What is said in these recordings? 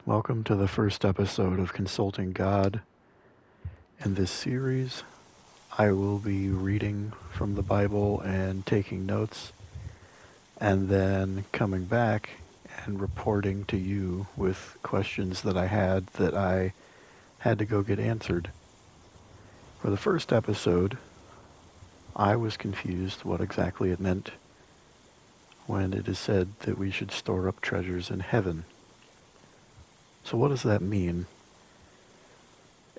Welcome to the first episode of Consulting God. In this series, I will be reading from the Bible and taking notes, and then coming back and reporting to you with questions that I had to go get answered. For the first episode, I was confused what exactly it meant when it is said that we should store up treasures in heaven. So what does that mean?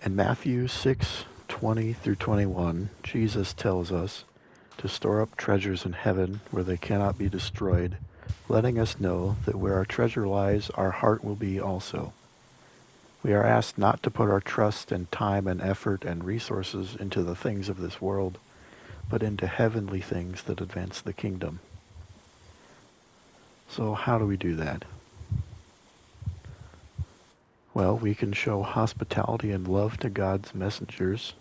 In Matthew 6:20 through 21, Jesus tells us to store up treasures in heaven where they cannot be destroyed, letting us know that where our treasure lies, our heart will be also. We are asked not to put our trust and time and effort and resources into the things of this world, but into heavenly things that advance the kingdom. So how do we do that? Well, we can show hospitality and love to God's messengers,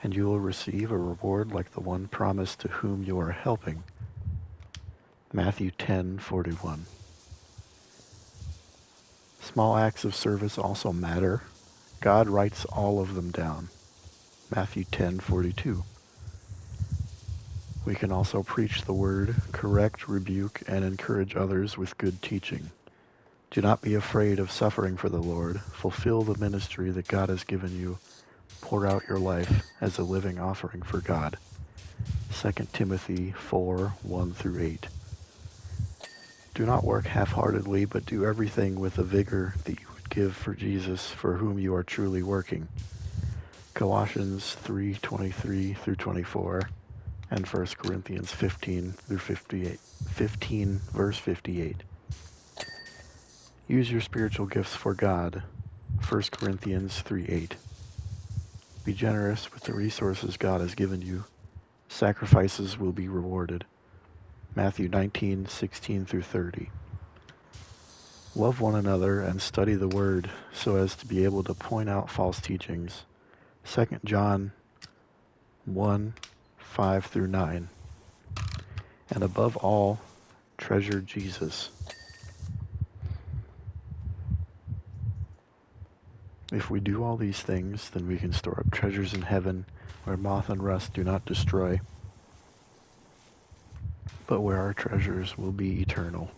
and you will receive a reward like the one promised to whom you are helping. Matthew 10:41. Small acts of service also matter. God writes all of them down. Matthew 10:42. We can also preach the word, correct, rebuke, and encourage others with good teaching. Do not be afraid of suffering for the Lord. Fulfill the ministry that God has given you. Pour out your life as a living offering for God. 2 Timothy 4:1 through 8. Do not work half-heartedly, but do everything with the vigor that you would give for Jesus, for whom you are truly working. Colossians 3:23 through 24, and 1 Corinthians 15 through 58. 15 verse 58. Use your spiritual gifts for God. 1 Corinthians 3:8. Be generous with the resources God has given you. Sacrifices will be rewarded. Matthew 19:16 through 30. Love one another and study the Word so as to be able to point out false teachings. 2 John 1:5 through 9. And above all, treasure Jesus. If we do all these things, then we can store up treasures in heaven where moth and rust do not destroy, but where our treasures will be eternal.